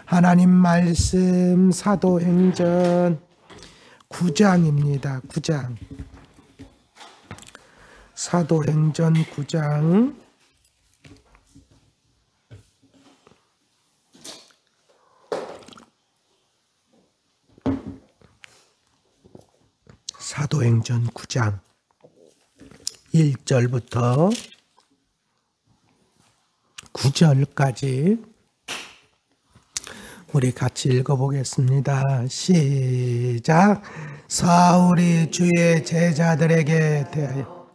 하나님 말씀 사도행전 9장입니다. 9장. 사도행전 9장. 사도행전 9장 1절부터 9절까지 우리 같이 읽어보겠습니다. 시작. 사울이 주의 제자들에게 대하여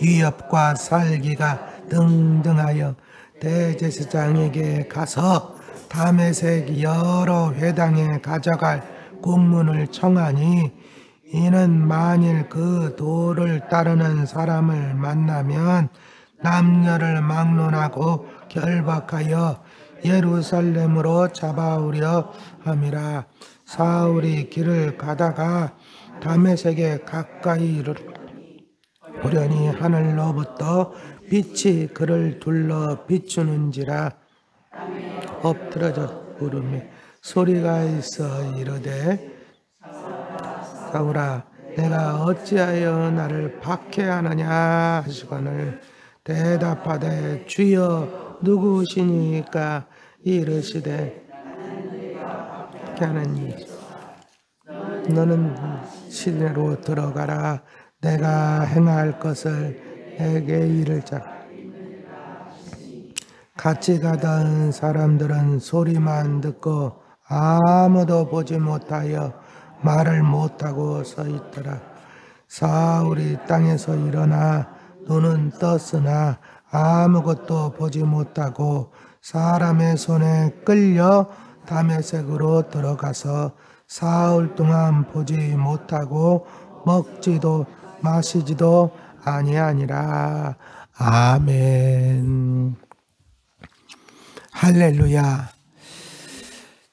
위협과 살기가 등등하여 대제사장에게 가서 다메섹 여러 회당에 가져갈 공문을 청하니, 이는 만일 그 도를 따르는 사람을 만나면 남녀를 막론하고 결박하여 예루살렘으로 잡아오려 함이라. 사울이 길을 가다가 다메섹에 가까이 이르려니 하늘로부터 빛이 그를 둘러 비추는지라. 엎드러져 부르며 소리가 있어 이르되, 사울아, 내가 어찌하여 나를 박해하느냐 하시거늘 대답하되, 주여 누구시니까? 이르시되, 하나님, 너는 시내로 들어가라. 내가 행할 것을 내게 이르자. 같이 가던 사람들은 소리만 듣고 아무도 보지 못하여 말을 못하고 서 있더라. 사울이 땅에서 일어나 눈은 떴으나 아무것도 보지 못하고 사람의 손에 끌려 다메섹으로 들어가서 사흘 동안 보지 못하고 먹지도 마시지도 아니하니라. 아멘. 할렐루야.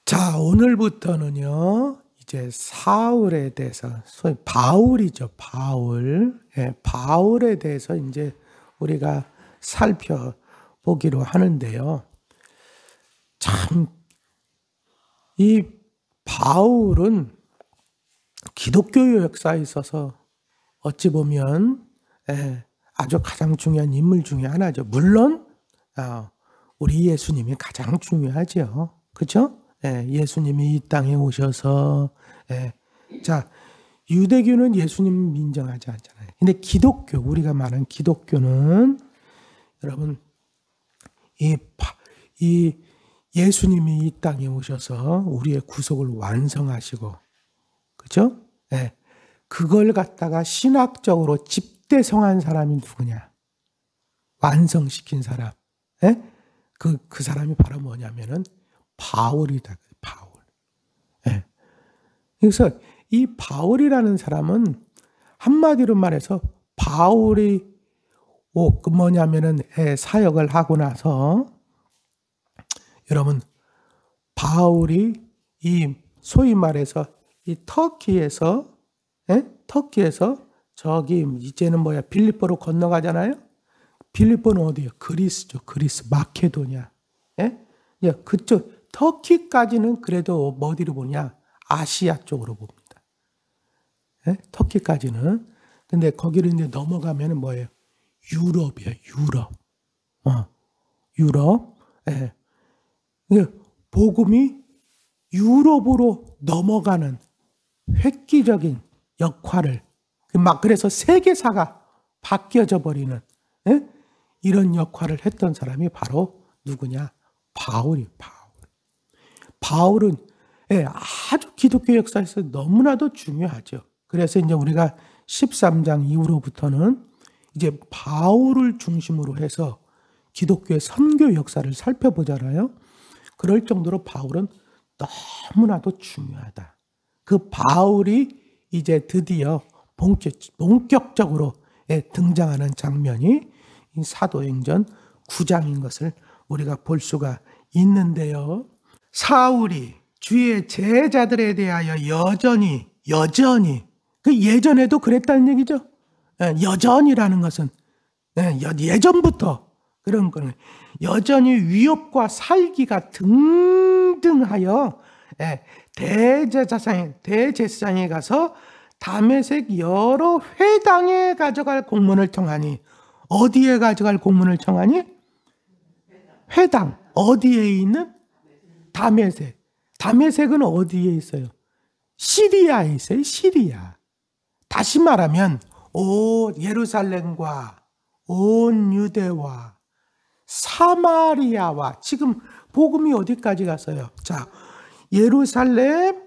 자, 오늘부터는요, 이제 사울에 대해서, 소위 바울이죠, 바울. 바울에 대해서 이제 우리가 살펴보기로 하는데요. 참, 이 바울은 기독교 역사에 있어서 어찌 보면 아주 가장 중요한 인물 중에 하나죠. 물론 우리 예수님이 가장 중요하죠. 그렇죠? 예수님이 이 땅에 오셔서 자, 유대교는 예수님 인정하지 않잖아요. 근데 기독교, 우리가 말하는 기독교는 여러분 이 예수님이 이 땅에 오셔서 우리의 구속을 완성하시고, 그렇죠? 그걸 갖다가 신학적으로 집대성한 사람이 누구냐? 완성시킨 사람. 그 사람이 바로 뭐냐면은 바울이다. 바울. 그래서 이 바울이라는 사람은 한마디로 말해서 바울이 뭐냐면은 사역을 하고 나서, 여러분, 바울이 이 소위 말해서 이 터키에서 저기 이제는 빌립보로 건너가잖아요. 빌립보는 어디예요? 그리스죠. 그리스, 마케도냐. 그쪽 터키까지는 그래도 어디로 보냐? 아시아 쪽으로 봅니다. 터키까지는. 근데 거기를 이제 넘어가면은 뭐예요? 유럽이에요. 유럽. 유럽. 복음이 유럽으로 넘어가는 획기적인 역할을, 그래서 세계사가 바뀌어져 버리는 이런 역할을 했던 사람이 바로 누구냐? 바울이. 바울은 아주 기독교 역사에서 너무나도 중요하죠. 그래서 이제 우리가 13장 이후로부터는 이제 바울을 중심으로 해서 기독교의 선교 역사를 살펴보잖아요. 그럴 정도로 바울은 너무나도 중요하다. 그 바울이 이제 드디어 본격적으로 등장하는 장면이 이 사도행전 9장인 것을 우리가 볼 수가 있는데요. 사울이 주의 제자들에 대하여 여전히 그 예전에도 그랬다는 얘기죠. 여전이라는 것은 예전부터 그런 거는 여전히 위협과 살기가 등등 상등하여 대제사장에 가서 다메섹 여러 회당에 가져갈 공문을 청하니. 어디에 가져갈 공문을 청하니? 회당. 어디에 있는? 다메섹. 다메섹은 어디에 있어요? 시리아에 있어요. 시리아. 다시 말하면 예루살렘과 온 유대와 사마리아와, 지금 복음이 어디까지 갔어요? 자, 예루살렘,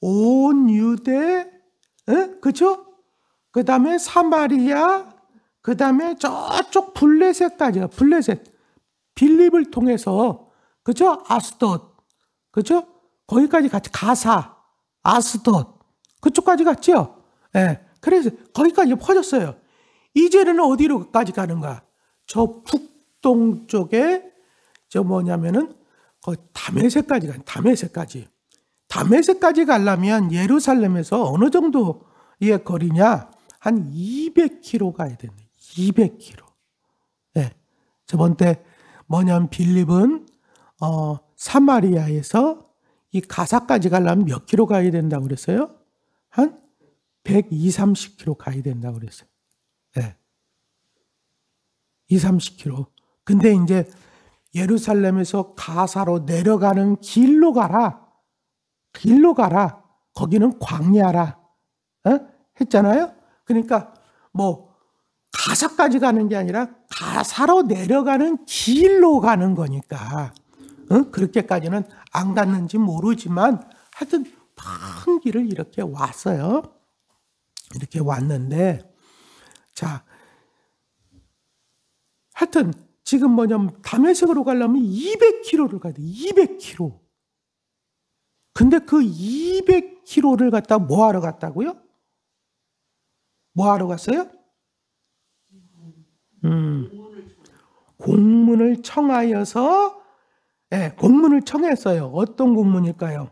온 유대, 그죠? 그 다음에 사마리아, 그 다음에 저쪽 블레셋까지가, 블레셋, 빌립을 통해서, 그죠? 아스돗, 그죠? 거기까지 갔지. 가사, 아스돗, 그쪽까지 갔죠? 그래서 거기까지 퍼졌어요. 이제는 어디로까지 가는가? 저 북동쪽에 다메섹까지 간, 다메섹까지 가려면 예루살렘에서 어느 정도의 거리냐? 한 200km 가야 된다. 200km. 저번 때 빌립은 사마리아에서 이 가사까지 가려면 몇 킬로 가야 된다고 그랬어요? 한 120, 30km 가야 된다고 그랬어요. 20, 30km. 근데 이제 예루살렘에서 가사로 내려가는 길로 가라. 거기는 광야라. 했잖아요? 그러니까 가사까지 가는 게 아니라 가사로 내려가는 길로 가는 거니까 그렇게까지는 안 갔는지 모르지만 하여튼 큰 길을 이렇게 왔어요. 이렇게 왔는데, 자, 하여튼 지금 다메섹으로 가려면 200km를 가야 돼. 200km. 근데 그 200km를 갖다 뭐 하러 갔다고요? 뭐 하러 갔어요? 공문을 청하여서, 공문을 청했어요. 어떤 공문일까요?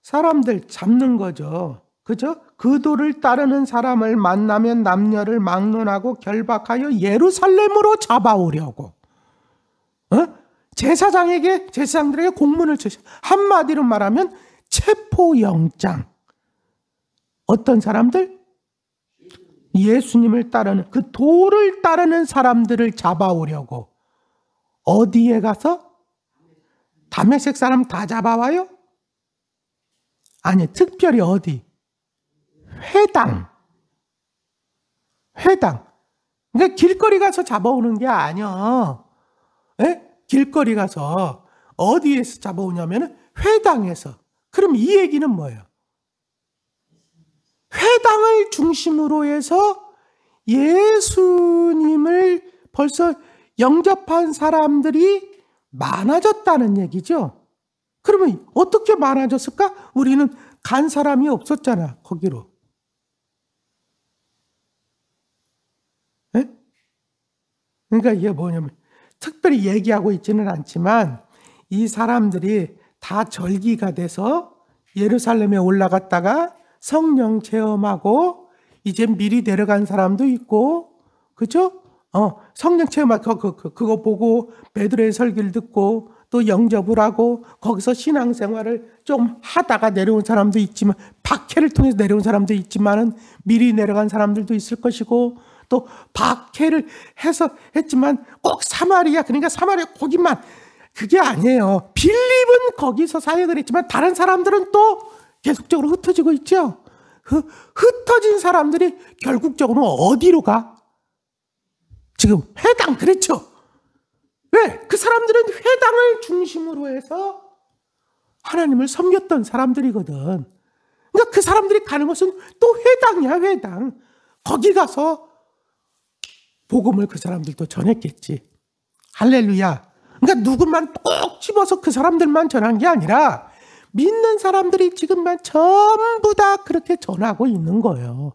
사람들 잡는 거죠. 그죠? 그 도를 따르는 사람을 만나면 남녀를 막론하고 결박하여 예루살렘으로 잡아오려고. 제사장들에게 공문을 주시. 한마디로 말하면 체포영장. 어떤 사람들? 예수님을 따르는, 그 도를 따르는 사람들을 잡아오려고. 어디에 가서? 다메섹 사람 다 잡아와요? 아니, 특별히 어디? 회당. 그러니까 길거리 가서 잡아오는 게 아니야. 길거리 가서 어디에서 잡아오냐면 회당에서. 그럼 이 얘기는 뭐예요? 회당을 중심으로 해서 예수님을 벌써 영접한 사람들이 많아졌다는 얘기죠. 그러면 어떻게 많아졌을까? 우리는 간 사람이 없었잖아, 거기로. 그러니까 이게 뭐냐면, 특별히 얘기하고 있지는 않지만 이 사람들이 다 절기가 돼서 예루살렘에 올라갔다가 성령 체험하고 이제 미리 내려간 사람도 있고, 그죠? 성령 체험하고 그거 보고 베드로의 설교를 듣고 또 영접을 하고 거기서 신앙생활을 좀 하다가 내려온 사람도 있지만, 박해를 통해서 내려온 사람도 있지만은 미리 내려간 사람들도 있을 것이고, 또 박해를 해서 했지만 꼭 사마리아, 그러니까 사마리아 거기만, 그게 아니에요. 빌립은 거기서 사역을 했지만 다른 사람들은 또 계속적으로 흩어지고 있죠. 흩어진 사람들이 결국적으로 어디로 가? 지금 회당, 그랬죠. 왜? 그 사람들은 회당을 중심으로 해서 하나님을 섬겼던 사람들이거든. 그러니까 그 사람들이 가는 것은 또 회당이야, 회당. 거기 가서 복음을 그 사람들도 전했겠지. 할렐루야. 그러니까 누구만 꼭 집어서 그 사람들만 전한 게 아니라 믿는 사람들이 지금만 전부 다 그렇게 전하고 있는 거예요.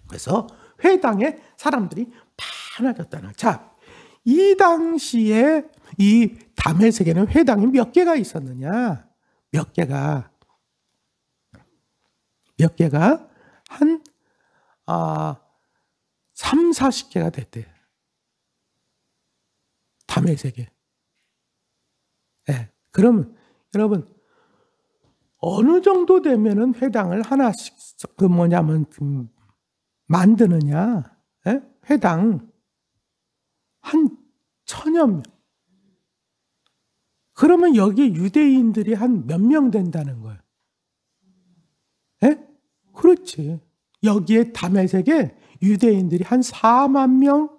그래서 회당에 사람들이 많아졌다는. 자, 이 당시에 이 다메섹에는 회당이 몇 개가 있었느냐? 몇 개가 한 3, 40개가 됐대. 다메섹에. 그러면 여러분, 어느 정도 되면은 회당을 하나씩 만드느냐? 예? 회당 한 1000여 명. 그러면 여기 유대인들이 한 몇 명 된다는 거예요. 예? 그렇지. 여기에 다메섹에 유대인들이 한 4만 명,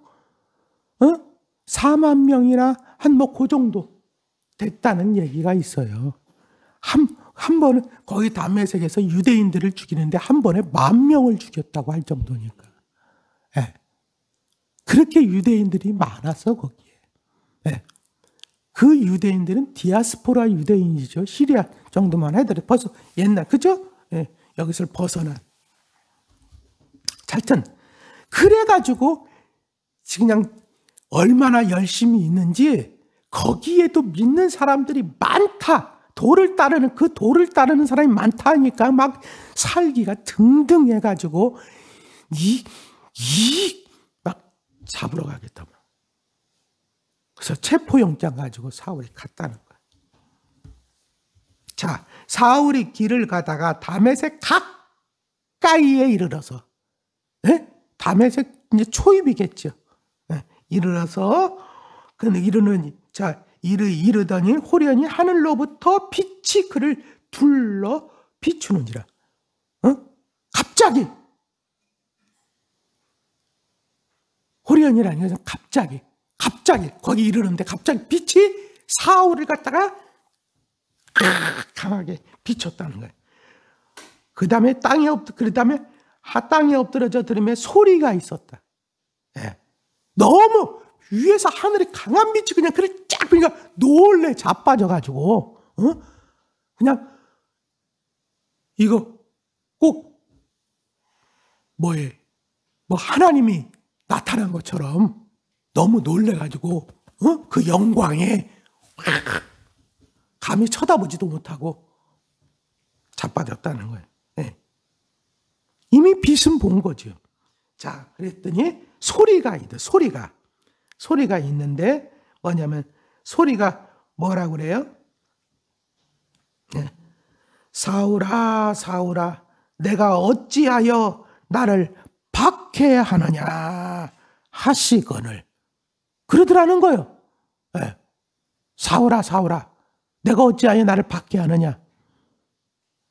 4만 명이나 한 그 정도 됐다는 얘기가 있어요. 한 번은 거기 다메섹에서 유대인들을 죽이는데 한 번에 10,000명을 죽였다고 할 정도니까. 예. 그렇게 유대인들이 많았어 거기에. 예. 그 유대인들은 디아스포라 유대인이죠. 시리아 정도만 해도 벌써 옛날, 그죠? 예. 여기서 벗어난. 하여튼 그래가지고 그냥 얼마나 열심히 있는지 거기에도 믿는 사람들이 많다. 돌을 따르는 사람이 많다니까 막 살기가 등등해가지고 막 잡으러 가겠다. 그래서 체포영장 가지고 사울이 갔다는 거야. 자, 사울이 길을 가다가 다메섹 가까이에 이르러서, 예? 다메섹 이제 초입이겠죠. 예? 이르러서 이르더니 호련히 하늘로부터 빛이 그를 둘러 비추는지라. 갑자기 호련이라는 것은 갑자기 거기 이르는데 갑자기 빛이 사울을 갖다가 강하게 비췄다는 거예요. 그 다음에 땅에 엎드려져 들으며 소리가 있었다. 예. 너무 위에서 하늘에 강한 빛이 그냥 그러니까 놀래 자빠져가지고, 그냥 이거 꼭 하나님이 나타난 것처럼 너무 놀래가지고, 그 영광에 감히 쳐다보지도 못하고 자빠졌다는 거예요. 네. 이미 빛은 본 거죠. 자, 그랬더니 소리가 있는데 뭐냐면 소리가 뭐라고 그래요? 네. 사울아 사울아 내가 어찌하여 나를 박해하느냐 하시거늘 그러더라는 거예요. 네. 사울아 사울아 내가 어찌하여 나를 박해하느냐.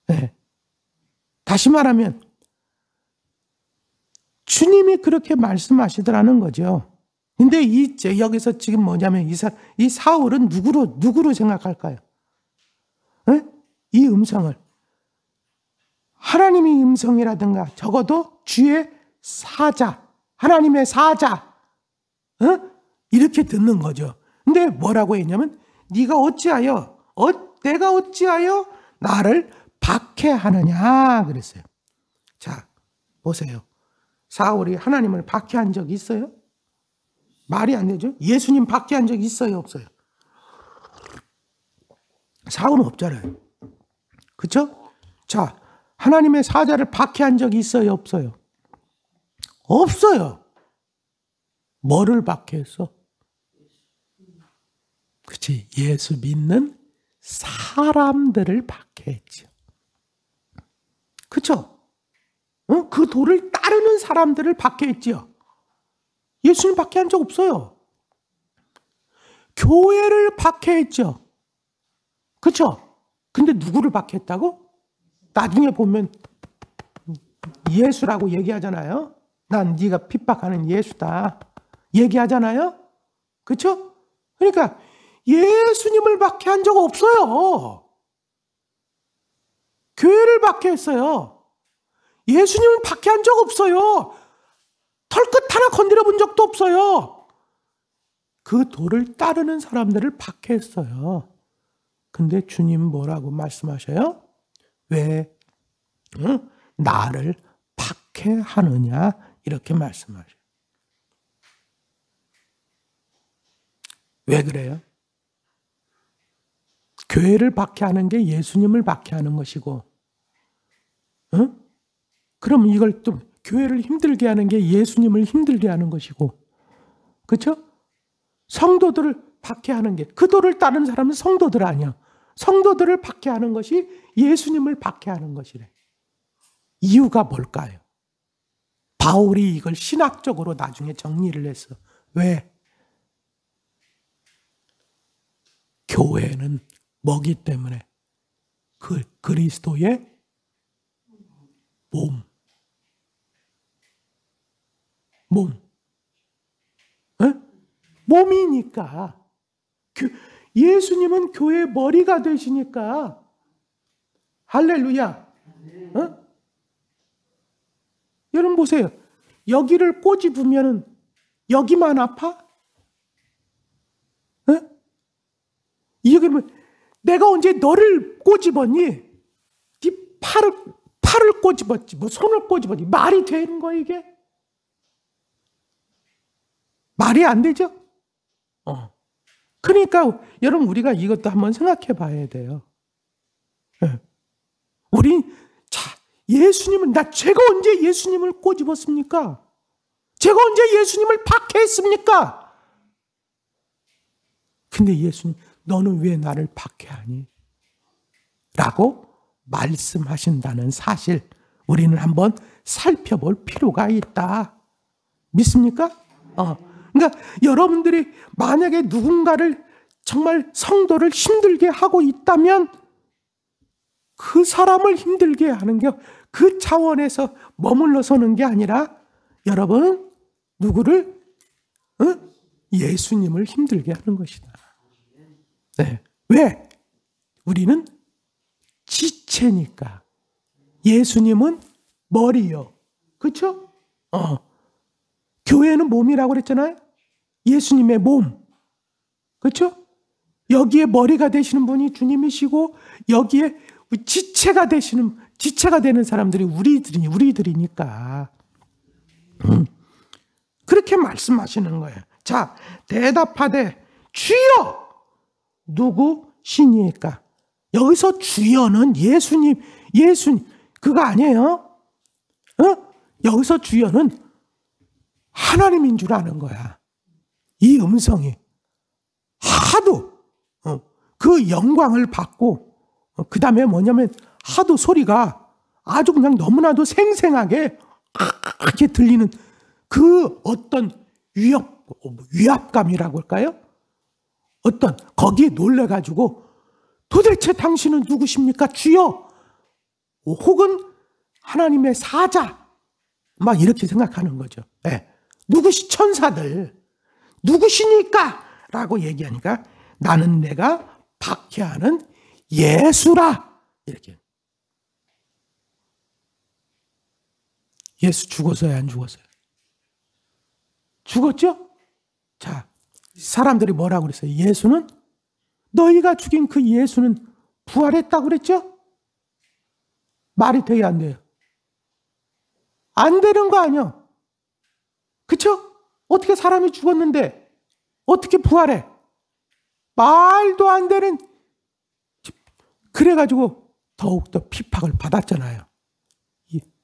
네. 다시 말하면 주님이 그렇게 말씀하시더라는 거죠. 근데 여기서 지금 뭐냐면 이 사울은 누구로 생각할까요? 네? 이 음성을 하나님의 음성이라든가 적어도 주의 사자, 하나님의 사자, 이렇게 듣는 거죠. 근데 뭐라고 했냐면 내가 어찌하여 나를 박해하느냐 그랬어요. 자, 보세요. 사울이 하나님을 박해한 적이 있어요? 말이 안 되죠? 예수님 박해한 적이 있어요? 없어요? 사울은 없잖아요. 그렇죠? 자, 하나님의 사자를 박해한 적이 있어요? 없어요? 없어요. 뭐를 박해했어? 그렇지. 예수 믿는 사람들을 박해했죠. 그렇죠? 그 도를 따르는 사람들을 박해했죠. 예수님 박해한 적 없어요. 교회를 박해했죠. 그렇죠? 근데 누구를 박해했다고? 나중에 보면 예수라고 얘기하잖아요. 난 네가 핍박하는 예수다 얘기하잖아요. 그렇죠? 그러니까 예수님을 박해한 적 없어요. 교회를 박해했어요. 예수님을 박해한 적 없어요. 털끝 하나 건드려 본 적도 없어요. 그 도를 따르는 사람들을 박해했어요. 근데 주님 뭐라고 말씀하셔요? 왜 나를 박해하느냐 이렇게 말씀하셔요. 왜 그래요? 교회를 박해하는 게 예수님을 박해하는 것이고, 그럼 이걸 또 교회를 힘들게 하는 게 예수님을 힘들게 하는 것이고, 그렇죠? 성도들을 박해하는 게 그 도를 따르는 사람은 성도들 아니야. 성도들을 박해하는 것이 예수님을 박해하는 것이래. 이유가 뭘까요? 바울이 이걸 신학적으로 나중에 정리를 했어. 왜? 교회는 뭐기 때문에? 그리스도의 몸. 에? 몸이니까. 예수님은 교회의 머리가 되시니까. 할렐루야. 어? 여러분 보세요. 여기를 꼬집으면 여기만 아파? 에? 여기는 내가 언제 너를 꼬집었니? 네 팔을 꼬집었지. 뭐 손을 꼬집었지. 말이 되는 거야 이게? 말이 안 되죠? 그러니까 여러분 우리가 이것도 한번 생각해 봐야 돼요. 우리 예수님은 제가 언제 예수님을 꼬집었습니까? 제가 언제 예수님을 박해했습니까? 근데 예수님 너는 왜 나를 박해하니? 라고 말씀하신다는 사실 우리는 한번 살펴볼 필요가 있다. 믿습니까? 그러니까 여러분들이 만약에 누군가를 정말 성도를 힘들게 하고 있다면 그 사람을 힘들게 하는 게 그 차원에서 머물러 서는 게 아니라 여러분 누구를 예수님을 힘들게 하는 것이다. 네. 왜? 우리는 지체니까. 예수님은 머리요. 그렇죠? 교회는 몸이라고 그랬잖아요. 예수님의 몸. 그렇죠? 여기에 머리가 되시는 분이 주님이시고 여기에 지체가 되는 사람들이 우리들이니까. 그렇게 말씀하시는 거예요. 자, 대답하되 주여 누구시니까? 여기서 주여는 예수님 그거 아니에요. 여기서 주여는 하나님인 줄 아는 거야. 이 음성이 하도 그 영광을 받고 그 다음에 뭐냐면 하도 소리가 아주 그냥 너무나도 생생하게 이렇게 들리는 그 어떤 위압감이라고 할까요? 어떤 거기에 놀래가지고 도대체 당신은 누구십니까? 주여 혹은 하나님의 사자 막 이렇게 생각하는 거죠. 네. 천사들 누구시니까? 라고 얘기하니까 나는 내가 박해하는 예수라 이렇게. 예수 죽었어요? 안 죽었어요? 죽었죠? 자, 사람들이 뭐라고 그랬어요? 예수는 너희가 죽인 그 예수는 부활했다고 그랬죠? 말이 돼야 안 돼요? 안 되는 거 아니야? 그쵸? 어떻게 사람이 죽었는데 어떻게 부활해? 말도 안 되는. 그래가지고 더욱더 핍박을 받았잖아요.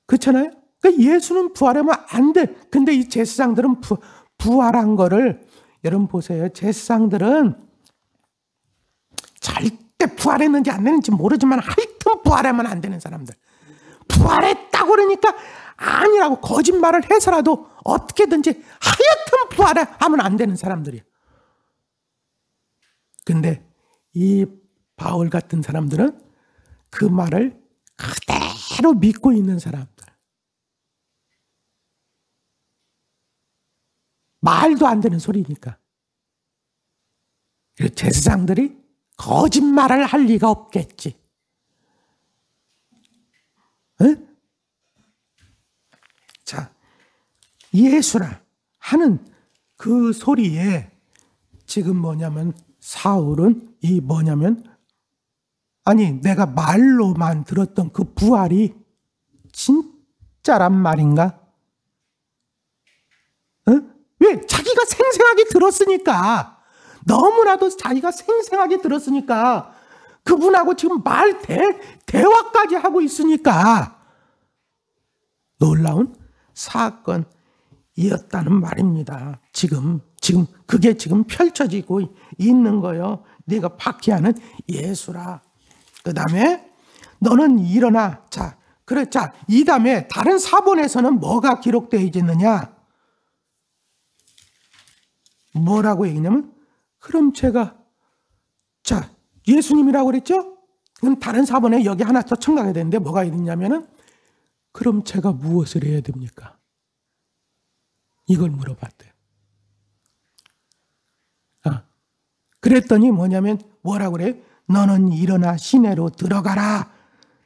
그렇잖아요? 그러니까 예수는 부활하면 안 돼. 근데 이 제사장들은 부활한 거를 여러분 보세요. 제사장들은 절대 부활했는지 안 했는지 모르지만 하여튼 부활하면 안 되는 사람들. 부활했다고 그러니까 아니라고 거짓말을 해서라도 어떻게든지 하여튼 부활하면 안 되는 사람들이에요. 근데 이 바울 같은 사람들은 그 말을 그대로 믿고 있는 사람들. 말도 안 되는 소리니까. 제사장들이 거짓말을 할 리가 없겠지. 응? 자, 예수라 하는 그 소리에 지금 뭐냐면 사울은 아니 내가 말로만 들었던 그 부활이 진짜란 말인가? 왜? 자기가 생생하게 들었으니까. 너무나도 자기가 생생하게 들었으니까. 그분하고 지금 대화까지 하고 있으니까. 놀라운 사건이었다는 말입니다. 지금 그게 지금 펼쳐지고 있는 거예요. 네가 박해하는 예수라. 그 다음에 너는 일어나. 자, 그래. 자, 이 다음에 다른 사본에서는 뭐가 기록되어 있느냐? 뭐라고 얘기냐면, 그럼 제가, 자, 예수님이라고 그랬죠? 그럼 다른 사본에 여기 하나 더 첨가해야 되는데 뭐가 있냐면은, 그럼 제가 무엇을 해야 됩니까? 이걸 물어봤대요. 그랬더니 뭐냐면 뭐라고 그래? 너는 일어나 시내로 들어가라.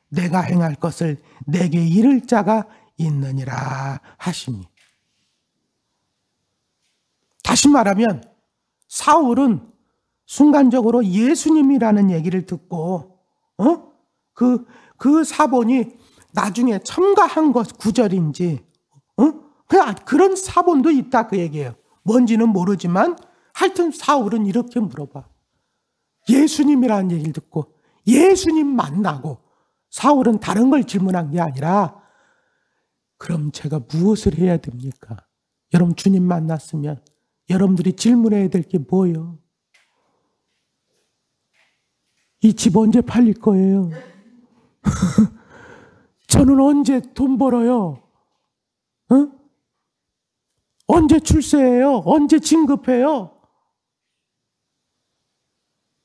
내가 행할 것을 내게 이를 자가 있느니라 하시니. 다시 말하면 사울은 순간적으로 예수님이라는 얘기를 듣고 그 사본이 나중에 첨가한 것 구절인지 그냥 그런 사본도 있다 그 얘기예요. 뭔지는 모르지만 하여튼 사울은 이렇게 물어봐. 예수님이라는 얘기를 듣고 예수님 만나고 사울은 다른 걸 질문한 게 아니라 그럼 제가 무엇을 해야 됩니까? 여러분 주님 만났으면 여러분들이 질문해야 될 게 뭐예요? 이 집 언제 팔릴 거예요? 저는 언제 돈 벌어요? 언제 출세해요? 언제 진급해요?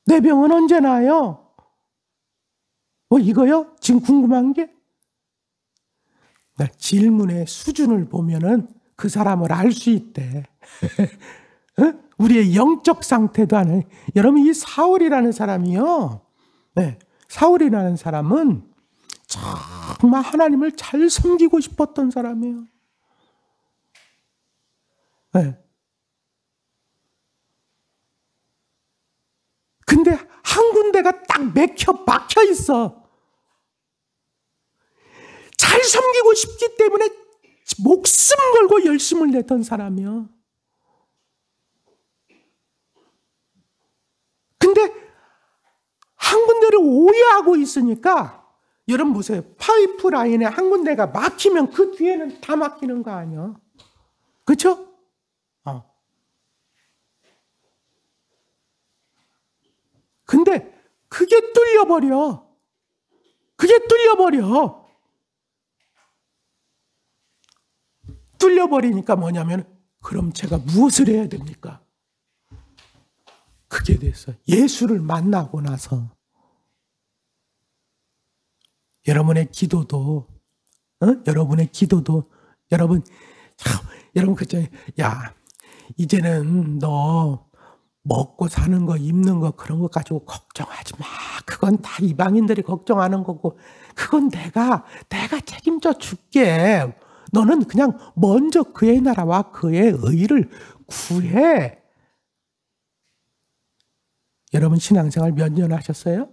내 병은 언제 나아요? 이거요? 지금 궁금한 게? 질문의 수준을 보면은 그 사람을 알 수 있대. 우리의 영적 상태도 아는. 여러분 이 사울이라는 사람이요. 네, 사울이라는 사람은 정말 하나님을 잘 섬기고 싶었던 사람이에요. 네. 근데 한 군데가 딱 막혀 있어. 잘 섬기고 싶기 때문에 목숨 걸고 열심을 냈던 사람이요. 근데 한 군데를 오해하고 있으니까 여러분 보세요. 파이프라인에 한 군데가 막히면 그 뒤에는 다 막히는 거 아니야. 그렇죠? 근데 그게 뚫려버려. 뚫려버리니까 뭐냐면 그럼 제가 무엇을 해야 됩니까? 그게 됐어요. 예수를 만나고 나서 여러분의 기도도 여러분 그죠? 야 이제는 너 먹고 사는 거 입는 거 그런 거 가지고 걱정하지 마. 그건 다 이방인들이 걱정하는 거고 그건 내가 책임져 줄게. 너는 그냥 먼저 그의 나라와 그의 의를 구해. 여러분 신앙생활 몇 년 하셨어요?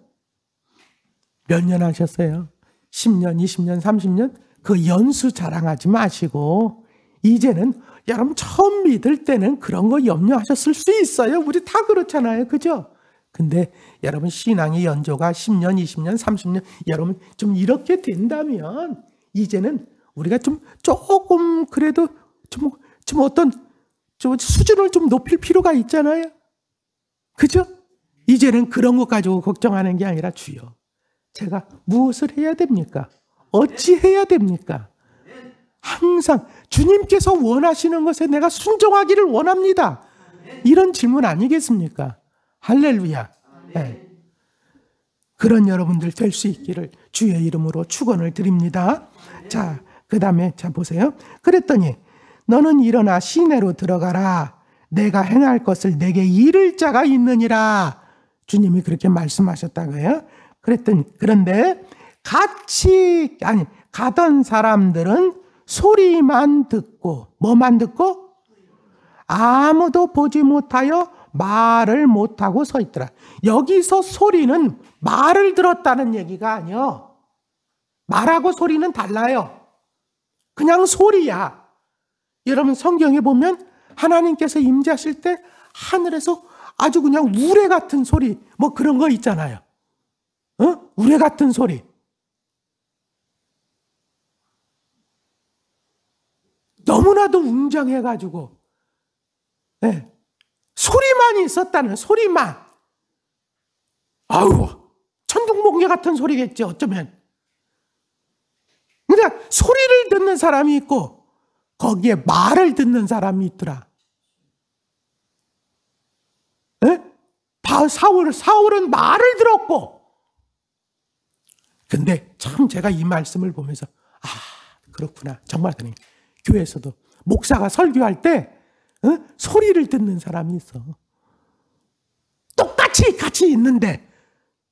몇 년 하셨어요? 10년, 20년, 30년? 그 연수 자랑하지 마시고 이제는 여러분 처음 믿을 때는 그런 거 염려하셨을 수 있어요. 우리 다 그렇잖아요. 그죠? 근데 여러분 신앙의 연조가 10년, 20년, 30년 여러분 좀 이렇게 된다면 이제는 우리가 조금 그래도 좀 어떤 수준을 좀 높일 필요가 있잖아요. 그죠? 이제는 그런 것 가지고 걱정하는 게 아니라 주여 제가 무엇을 해야 됩니까? 어찌 해야 됩니까? 항상 주님께서 원하시는 것에 내가 순종하기를 원합니다. 이런 질문 아니겠습니까? 할렐루야. 네. 그런 여러분들 될 수 있기를 주의 이름으로 축원을 드립니다. 자, 그 다음에 자 보세요. 그랬더니 너는 일어나 시내로 들어가라. 내가 행할 것을 내게 이를 자가 있느니라. 주님이 그렇게 말씀하셨다고요. 그런데 가던 사람들은 소리만 듣고 뭐만 듣고 아무도 보지 못하여 말을 못하고 서 있더라. 여기서 소리는 말을 들었다는 얘기가 아니요. 말하고 소리는 달라요. 그냥 소리야. 여러분 성경에 보면 하나님께서 임재하실 때 하늘에서 아주 그냥 우레 같은 소리 뭐 그런 거 있잖아요. 우레 같은 소리. 너무나도 웅장해가지고 네. 소리만 있었다는 소리만. 아우 천둥 인공공개 같은 소리겠지 어쩌면. 그러니까 소리를 듣는 사람이 있고 거기에 말을 듣는 사람이 있더라. 에? 사울은 말을 들었고, 근데 참 제가 이 말씀을 보면서 그렇구나, 정말 그래. 교회에서도 목사가 설교할 때 소리를 듣는 사람이 있어. 똑같이 같이 있는데,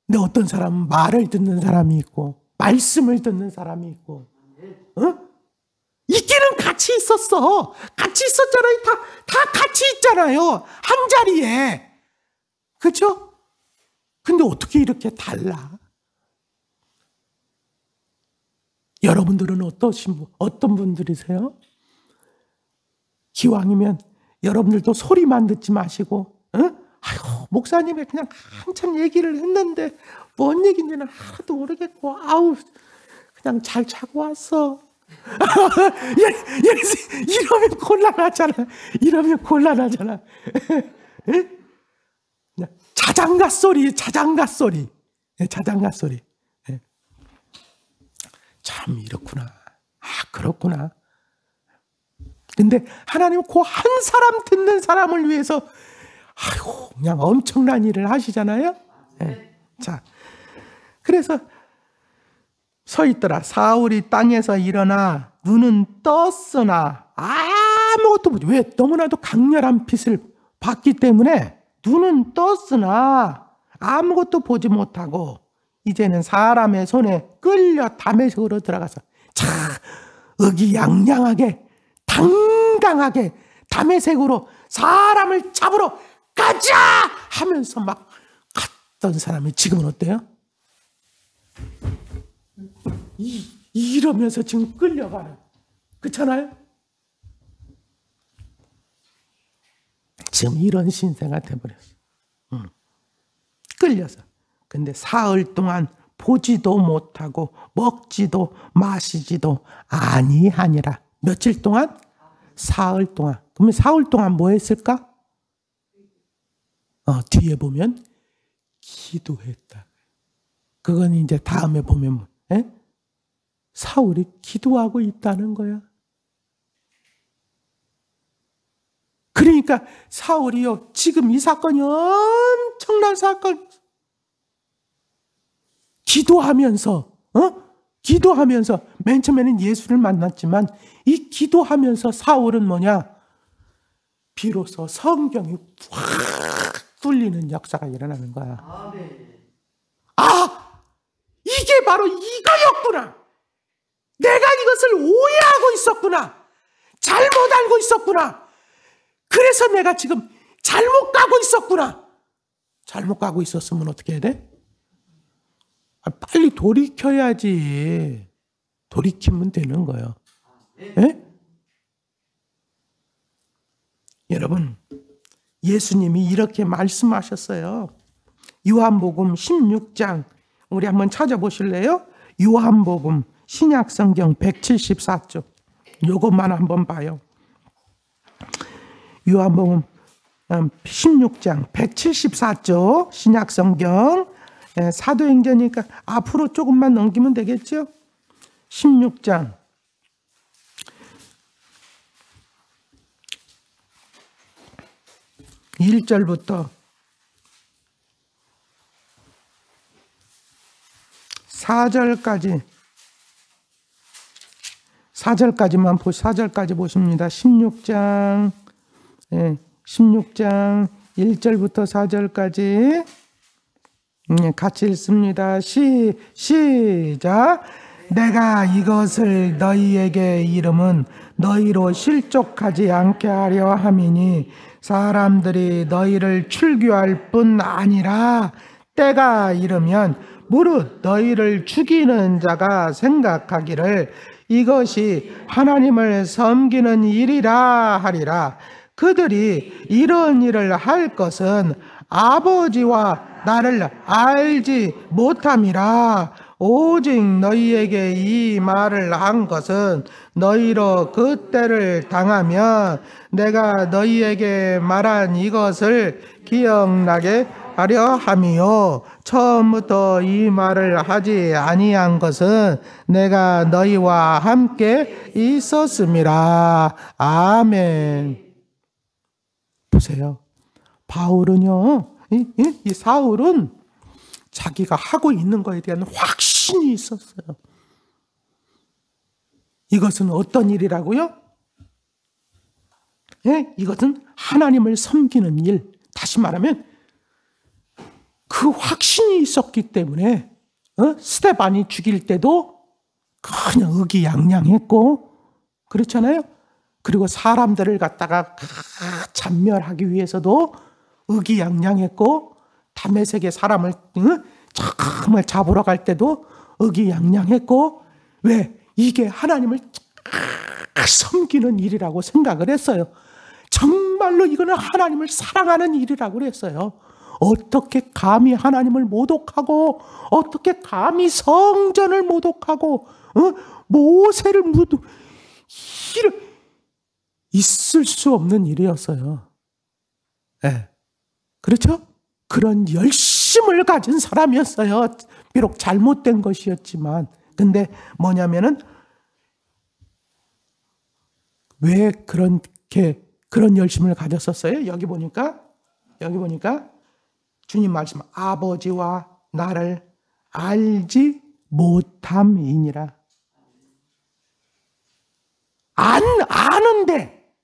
근데 어떤 사람은 말을 듣는 사람이 있고 말씀을 듣는 사람이 있고, 있기는 같이 있었어. 같이 있었잖아요. 다 같이 있잖아요. 한 자리에. 그렇죠? 근데 어떻게 이렇게 달라? 여러분들은 어떤 분들이세요? 기왕이면 여러분들도 소리만 듣지 마시고, 아유, 목사님이 그냥 한참 얘기를 했는데 뭔 얘기인지는 하나도 모르겠고, 아우, 그냥 잘 자고 왔어. 이러면 곤란하잖아. 이러면 곤란하잖아. 자장가 소리, 자장가 소리. 참 이렇구나. 그렇구나. 근데 하나님은 그 한 사람 듣는 사람을 위해서 아이고 그냥 엄청난 일을 하시잖아요. 자, 그래서 서 있더라. 사울이 땅에서 일어나 눈은 떴으나 아무것도 보지. 왜? 너무나도 강렬한 빛을 봤기 때문에 눈은 떴으나 아무것도 보지 못하고 이제는 사람의 손에 끌려 다메섹으로 들어가서 의기양양하게 당당하게 다메섹으로 사람을 잡으러 가자 하면서 막 갔던 사람이 지금은 어때요? 이러면서 지금 끌려가는, 그렇잖아요? 지금 이런 신세가 돼버렸어. 끌려서. 근데 사흘 동안 보지도 못하고 먹지도 마시지도 아니하니라. 며칠 동안? 사흘 동안. 그러면 사흘 동안 뭐 했을까? 뒤에 보면 기도했다. 그건 이제 다음에 보면 사울이 기도하고 있다는 거야. 그러니까 사울이요, 지금 이 사건이 엄청난 사건. 기도하면서 맨 처음에는 예수를 만났지만 이 기도하면서 사울은 뭐냐? 비로소 성경이 확 뚫리는 역사가 일어나는 거야. 이게 바로 이거였구나. 내가 이것을 오해하고 있었구나. 잘못 알고 있었구나. 그래서 내가 지금 잘못 가고 있었구나. 잘못 가고 있었으면 어떻게 해야 돼? 빨리 돌이켜야지. 돌이키면 되는 거예요. 여러분, 예수님이 이렇게 말씀하셨어요. 요한복음 16장 우리 한번 찾아보실래요? 요한복음 신약성경 174쪽. 요것만 한번 봐요. 요한복음 16장 174쪽 신약성경. 사도행전이니까 앞으로 조금만 넘기면 되겠죠? 16장 1절부터 4절까지 보십니다. 16장 1절부터 4절까지 같이 읽습니다. 시작. 내가 이것을 너희에게 이름은 너희로 실족하지 않게 하려 함이니 사람들이 너희를 출교할 뿐 아니라 때가 이르면 무릇 너희를 죽이는 자가 생각하기를 이것이 하나님을 섬기는 일이라 하리라. 그들이 이런 일을 할 것은 아버지와 나를 알지 못함이라. 오직 너희에게 이 말을 한 것은 너희로 그 때를 당하면 내가 너희에게 말한 이것을 기억나게 하려 함이요 처음부터 이 말을 하지 아니한 것은 내가 너희와 함께 있었음이라. 아멘. 보세요. 바울은요, 이 사울은 자기가 하고 있는 것에 대한 확신이 있었어요. 이것은 어떤 일이라고요? 이것은 하나님을 섬기는 일. 다시 말하면 그 확신이 있었기 때문에 스데반이 죽일 때도 그냥 의기양양했고, 그렇잖아요. 그리고 사람들을 갖다가 잔멸하기 위해서도 의기양양했고, 다메섹의 사람을 정말 잡으러 갈 때도 의기양양했고, 왜? 이게 하나님을 섬기는 일이라고 생각을 했어요. 정말로 이거는 하나님을 사랑하는 일이라고 그랬어요. 어떻게 감히 하나님을 모독하고, 어떻게 감히 성전을 모독하고, 모세를 있을 수 없는 일이었어요. 네. 그렇죠? 그런 열심을 가진 사람이었어요. 비록 잘못된 것이었지만. 근데 뭐냐면은 왜 그런 열심을 가졌었어요? 여기 보니까 주님 말씀, 아버지와 나를 알지 못함이니라. 아는데,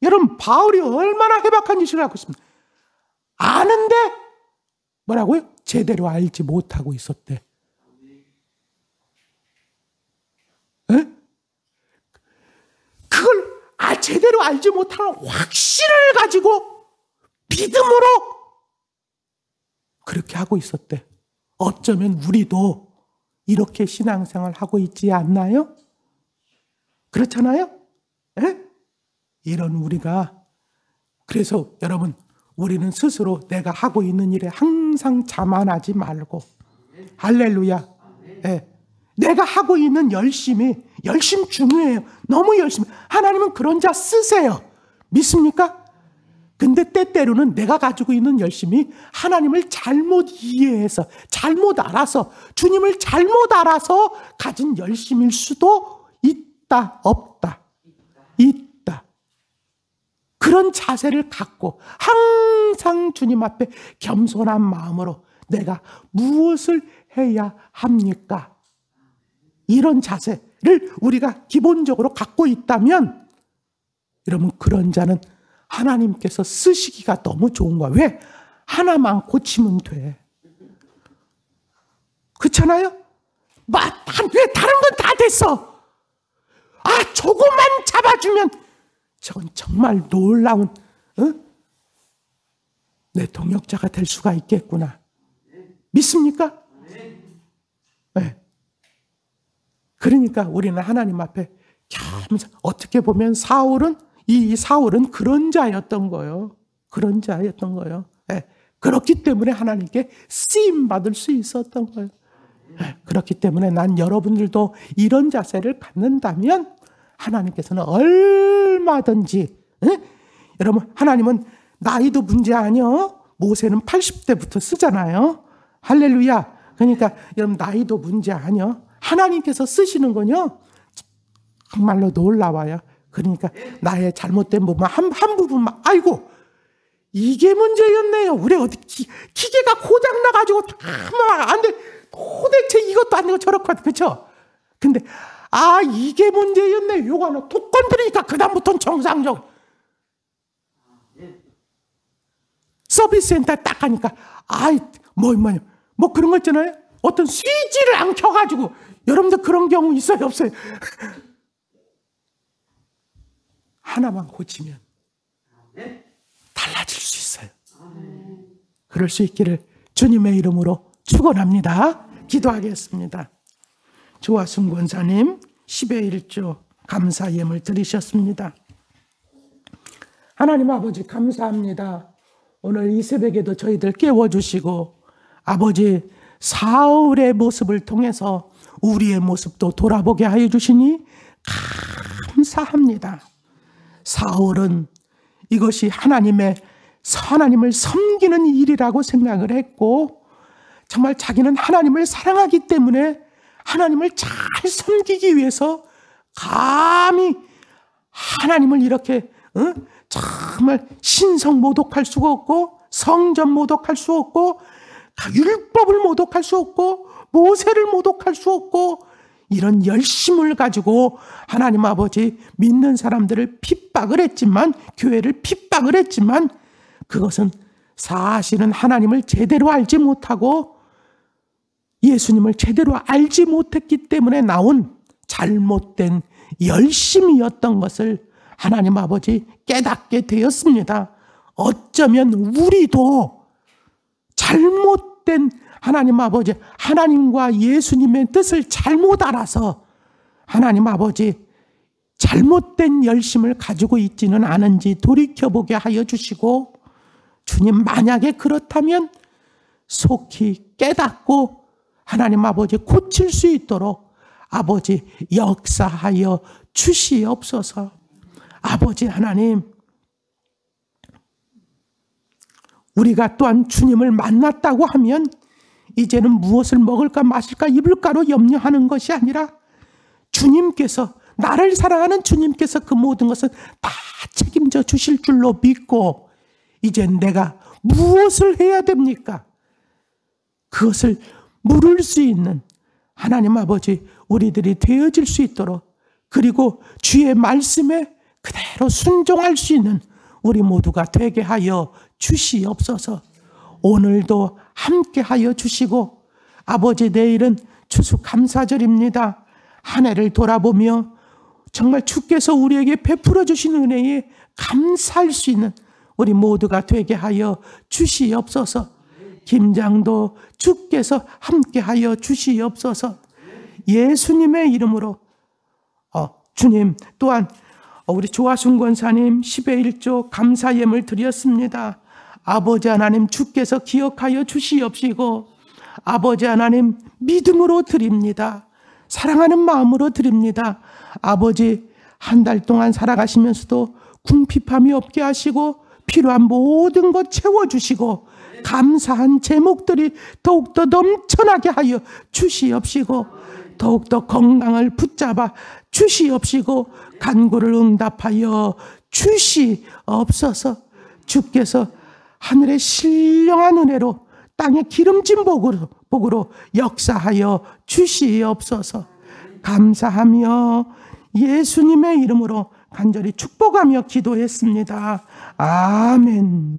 여러분, 바울이 얼마나 해박한 짓을 하고 있습니다. 아는데 뭐라고요? 제대로 알지 못하고 있었대. 그걸 제대로 알지 못하는 확신을 가지고 믿음으로 그렇게 하고 있었대. 어쩌면 우리도 이렇게 신앙생활 하고 있지 않나요? 그렇잖아요? 이런 우리가, 그래서 여러분, 우리는 스스로 내가 하고 있는 일에 항상 자만하지 말고, 할렐루야. 내가 하고 있는 열심 중요해요. 너무 열심히. 하나님은 그런 자 쓰세요. 믿습니까? 근데 때때로는 내가 가지고 있는 열심이 하나님을 잘못 이해해서, 잘못 알아서, 주님을 잘못 알아서 가진 열심일 수도 있다, 없다? 있다. 그런 자세를 갖고 항상 주님 앞에 겸손한 마음으로 내가 무엇을 해야 합니까? 이런 자세를 우리가 기본적으로 갖고 있다면, 여러분, 그런 자는 하나님께서 쓰시기가 너무 좋은 거야. 왜? 하나만 고치면 돼. 그렇잖아요? 왜 다른 건 다 됐어? 조금만 잡아주면 저건 정말 놀라운 내 동역자가 될 수가 있겠구나. 믿습니까? 네. 그러니까 우리는 하나님 앞에 어떻게 보면 이 사울은 그런 자였던 거예요. 그런 자였던 거예요. 네. 그렇기 때문에 하나님께 쓰임 받을 수 있었던 거예요. 네. 그렇기 때문에 난 여러분들도 이런 자세를 갖는다면 하나님께서는 얼마든지, 여러분, 하나님은 나이도 문제 아니요. 모세는 80대부터 쓰잖아요. 할렐루야. 그러니까 여러분, 나이도 문제 아니요. 하나님께서 쓰시는 건요, 정말로 놀라워요. 그러니까 나의 잘못된 부분 한 부분만, 아이고 이게 문제였네요. 우리 어디 기계가 고장 나가지고 안 돼. 도대체 이것도 안 되고 저렇고, 그렇죠? 근데 이게 문제였네. 요거 하나 톡 건드리니까 그다음부터는 정상적. 서비스 센터에 딱 가니까 뭐 그런 거 있잖아요. 어떤 스위치를 안 켜가지고, 여러분들 그런 경우 있어요, 없어요? 하나만 고치면 달라질 수 있어요. 그럴 수 있기를 주님의 이름으로 축원합니다. 기도하겠습니다. 조화순 권사님 10의 1조 감사 예물 드리셨습니다. 하나님 아버지, 감사합니다. 오늘 이 새벽에도 저희들 깨워주시고, 아버지, 사울의 모습을 통해서 우리의 모습도 돌아보게 하여 주시니 감사합니다. 사울은 이것이 하나님의 하나님을 섬기는 일이라고 생각을 했고, 정말 자기는 하나님을 사랑하기 때문에 하나님을 잘 섬기기 위해서 감히 하나님을 이렇게 정말 신성 모독할 수가 없고, 성전 모독할 수 없고, 율법을 모독할 수 없고, 모세를 모독할 수 없고, 이런 열심을 가지고 하나님 아버지 믿는 사람들을 핍박을 했지만, 교회를 핍박을 했지만, 그것은 사실은 하나님을 제대로 알지 못하고 예수님을 제대로 알지 못했기 때문에 나온 잘못된 열심이었던 것을 하나님 아버지 깨닫게 되었습니다. 어쩌면 우리도 잘못된 하나님 아버지, 하나님과 예수님의 뜻을 잘못 알아서 하나님 아버지 잘못된 열심을 가지고 있지는 않은지 돌이켜보게 하여 주시고, 주님 만약에 그렇다면 속히 깨닫고 하나님 아버지 고칠 수 있도록 아버지 역사하여 주시옵소서. 아버지 하나님, 우리가 또한 주님을 만났다고 하면 이제는 무엇을 먹을까 마실까 입을까로 염려하는 것이 아니라 주님께서, 나를 사랑하는 주님께서 그 모든 것을 다 책임져 주실 줄로 믿고, 이젠 내가 무엇을 해야 됩니까? 그것을 물을 수 있는 하나님 아버지 우리들이 되어질 수 있도록, 그리고 주의 말씀에 그대로 순종할 수 있는 우리 모두가 되게 하여 주시옵소서. 오늘도 함께 하여 주시고, 아버지 내일은 추수감사절입니다. 한 해를 돌아보며 정말 주께서 우리에게 베풀어 주신 은혜에 감사할 수 있는 우리 모두가 되게 하여 주시옵소서. 김장도 주께서 함께하여 주시옵소서. 예수님의 이름으로 주님, 또한 우리 조화순 권사님 10의 1조 감사 예물 드렸습니다. 아버지 하나님, 주께서 기억하여 주시옵시고, 아버지 하나님 믿음으로 드립니다. 사랑하는 마음으로 드립니다. 아버지, 한 달 동안 살아가시면서도 궁핍함이 없게 하시고 필요한 모든 것 채워주시고, 감사한 제목들이 더욱더 넘쳐나게 하여 주시옵시고, 더욱더 건강을 붙잡아 주시옵시고, 간구를 응답하여 주시옵소서. 주께서 하늘의 신령한 은혜로 땅의 기름진 복으로 역사하여 주시옵소서. 감사하며 예수님의 이름으로 간절히 축복하며 기도했습니다. 아멘.